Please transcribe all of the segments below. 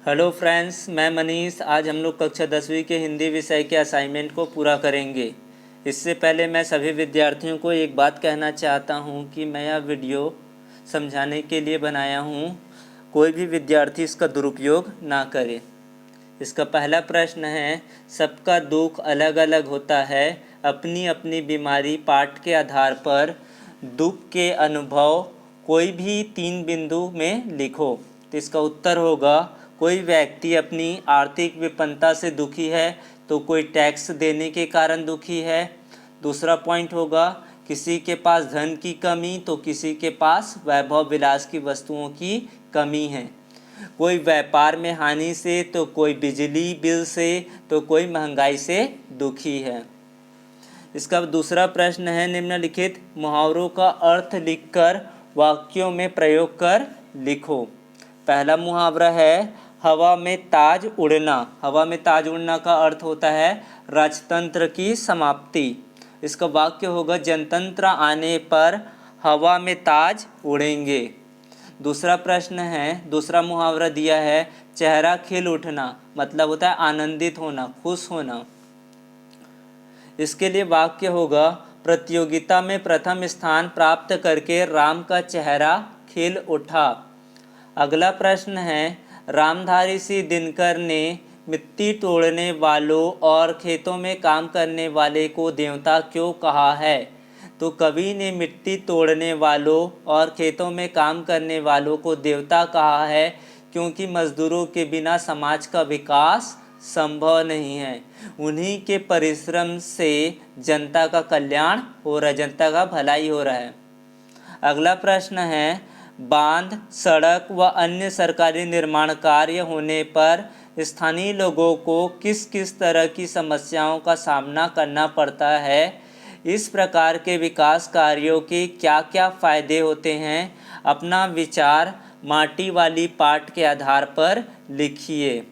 Hello friends, मैं मनीष। आज हम लोग कक्षा 10वीं के हिंदी विषय के असाइनमेंट को पूरा करेंगे। इससे पहले मैं सभी विद्यार्थियों को एक बात कहना चाहता हूं कि मैं यह वीडियो समझाने के लिए बनाया हूं। कोई भी विद्यार्थी इसका दुरुपयोग ना करे। इसका पहला प्रश्न है, सबका दुख अलग अलग होता है। अपनी अपनी बीमारी पाठ के आधार पर दुख के अनुभव कोई भी 3 बिंदु में लिखो। तो इसका उत्तर होगा, कोई व्यक्ति अपनी आर्थिक विपन्नता से दुखी है तो कोई टैक्स देने के कारण दुखी है। दूसरा पॉइंट होगा, किसी के पास धन की कमी तो किसी के पास वैभव विलास की वस्तुओं की कमी है। कोई व्यापार में हानि से तो कोई बिजली बिल से तो कोई महंगाई से दुखी है। इसका दूसरा प्रश्न है, निम्नलिखित मुहावरों का अर्थ लिखकर वाक्यों में प्रयोग कर लिखो। पहला मुहावरा है, हवा में ताज उड़ना। हवा में ताज उड़ना का अर्थ होता है राजतंत्र की समाप्ति। इसका वाक्य होगा, जनतंत्र आने पर हवा में ताज उड़ेंगे। दूसरा प्रश्न है, दूसरा मुहावरा दिया है, चेहरा खिल उठना। मतलब होता है आनंदित होना, खुश होना। इसके लिए वाक्य होगा, प्रतियोगिता में प्रथम स्थान प्राप्त करके राम का चेहरा खिल उठा। अगला प्रश्न है, रामधारी सिंह दिनकर ने मिट्टी तोड़ने वालों और खेतों में काम करने वाले को देवता क्यों कहा है? तो कवि ने मिट्टी तोड़ने वालों और खेतों में काम करने वालों को देवता कहा है क्योंकि मजदूरों के बिना समाज का विकास संभव नहीं है। उन्हीं के परिश्रम से जनता का कल्याण हो रहा है, जनता का भलाई हो रहा है। अगला प्रश्न है, बांध, सड़क व अन्य सरकारी निर्माण कार्य होने पर स्थानीय लोगों को किस किस तरह की समस्याओं का सामना करना पड़ता है? इस प्रकार के विकास कार्यों के क्या क्या फायदे होते हैं? अपना विचार माटी वाली पाठ के आधार पर लिखिए।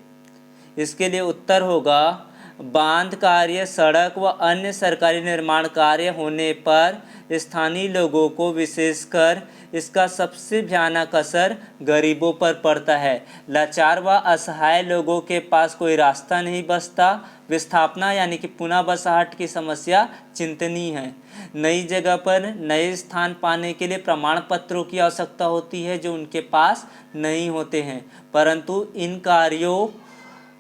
इसके लिए उत्तर होगा, बांध कार्य, सड़क व अन्य सरकारी निर्माण कार्य होने पर स्थानीय लोगों को विशेषकर इसका सबसे भयानक असर गरीबों पर पड़ता है। लाचार व असहाय लोगों के पास कोई रास्ता नहीं बचता। विस्थापना यानी कि पुनः बसाहट की समस्या चिंतनीय है। नई जगह पर नए स्थान पाने के लिए प्रमाण पत्रों की आवश्यकता होती है जो उनके पास नहीं होते हैं। परंतु इन कार्यों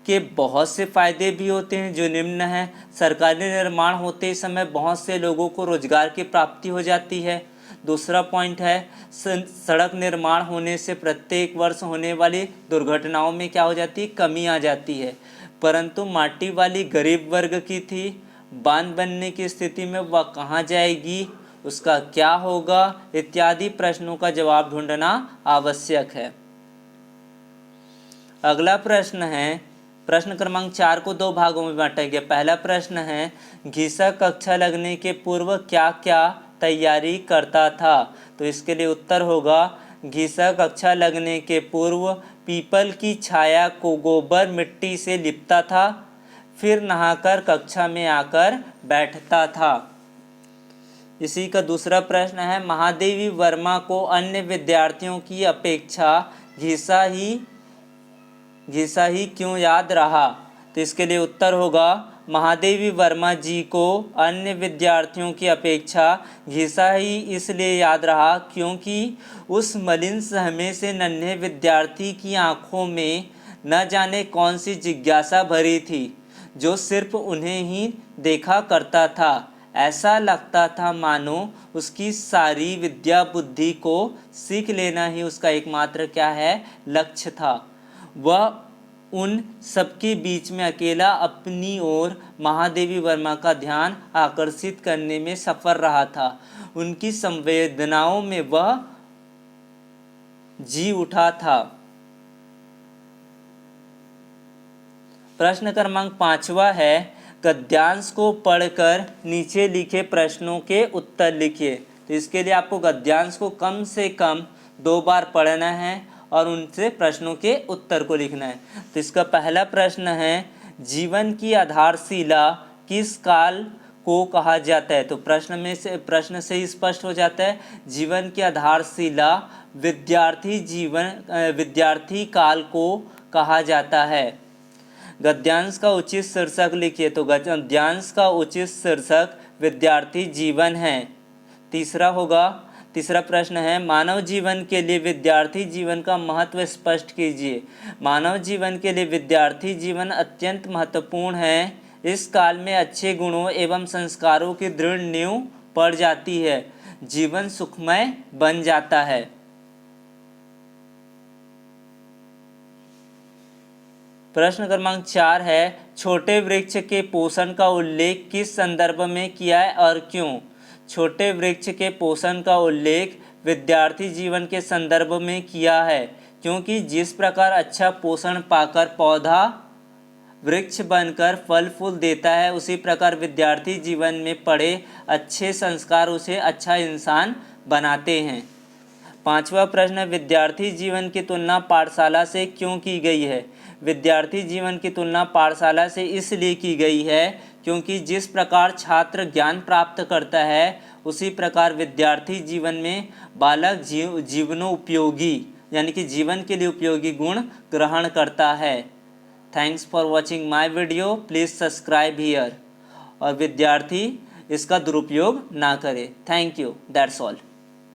के बहुत से फायदे भी होते हैं जो निम्न हैं। सरकारी निर्माण होते समय बहुत से लोगों को रोजगार की प्राप्ति हो जाती है। दूसरा पॉइंट है, सड़क निर्माण होने से प्रत्येक वर्ष होने वाली दुर्घटनाओं में क्या हो जाती है, कमी आ जाती है। परंतु माटी वाली गरीब वर्ग की थी, बांध बनने की स्थिति में वह कहाँ जाएगी, उसका क्या होगा, इत्यादि प्रश्नों का जवाब ढूंढना आवश्यक है। अगला प्रश्न है, प्रश्न क्रमांक 4 को 2 भागों में बांटा गया। पहला प्रश्न है, घिसा कक्षा लगने के पूर्व क्या क्या तैयारी करता था? तो इसके लिए उत्तर होगा, घिसा कक्षा लगने के पूर्व पीपल की छाया को गोबर मिट्टी से लिपता था, फिर नहाकर कक्षा में आकर बैठता था। इसी का दूसरा प्रश्न है, महादेवी वर्मा को अन्य विद्यार्थियों की अपेक्षा घिसा ही क्यों याद रहा? तो इसके लिए उत्तर होगा, महादेवी वर्मा जी को अन्य विद्यार्थियों की अपेक्षा घिसा ही इसलिए याद रहा क्योंकि उस मलिन सहमे से नन्हे विद्यार्थी की आंखों में न जाने कौन सी जिज्ञासा भरी थी जो सिर्फ उन्हें ही देखा करता था। ऐसा लगता था मानो उसकी सारी विद्या बुद्धि को सीख लेना ही उसका एकमात्र क्या है, लक्ष्य था। वह उन सबके बीच में अकेला अपनी ओर महादेवी वर्मा का ध्यान आकर्षित करने में सफल रहा था। उनकी संवेदनाओं में वह जी उठा था। प्रश्न क्रमांक 5वां है, गद्यांश को पढ़कर नीचे लिखे प्रश्नों के उत्तर लिखिए। तो इसके लिए आपको गद्यांश को कम से कम 2 बार पढ़ना है और उनसे प्रश्नों के उत्तर को लिखना है। तो इसका पहला प्रश्न है, जीवन की आधारशिला किस काल को कहा जाता है? तो प्रश्न से ही स्पष्ट हो जाता है, जीवन की आधारशिला विद्यार्थी काल को कहा जाता है। गद्यांश का उचित शीर्षक लिखिए। तो गद्यांश का उचित शीर्षक विद्यार्थी जीवन है। तीसरा प्रश्न है, मानव जीवन के लिए विद्यार्थी जीवन का महत्व स्पष्ट कीजिए। मानव जीवन के लिए विद्यार्थी जीवन अत्यंत महत्वपूर्ण है। इस काल में अच्छे गुणों एवं संस्कारों की दृढ़ नींव पड़ जाती है, जीवन सुखमय बन जाता है। प्रश्न क्रमांक 4 है, छोटे वृक्ष के पोषण का उल्लेख किस संदर्भ में किया है और क्यों? छोटे वृक्ष के पोषण का उल्लेख विद्यार्थी जीवन के संदर्भ में किया है, क्योंकि जिस प्रकार अच्छा पोषण पाकर पौधा वृक्ष बनकर फल फूल देता है, उसी प्रकार विद्यार्थी जीवन में पड़े अच्छे संस्कार उसे अच्छा इंसान बनाते हैं। 5वां प्रश्न, विद्यार्थी जीवन की तुलना पाठशाला से क्यों की गई है? विद्यार्थी जीवन की तुलना पाठशाला से इसलिए की गई है क्योंकि जिस प्रकार छात्र ज्ञान प्राप्त करता है, उसी प्रकार विद्यार्थी जीवन में बालक जीवनोपयोगी यानी कि जीवन के लिए उपयोगी गुण ग्रहण करता है। Thanks for watching my video. Please subscribe here. और विद्यार्थी इसका दुरुपयोग ना करे। Thank you. That's all.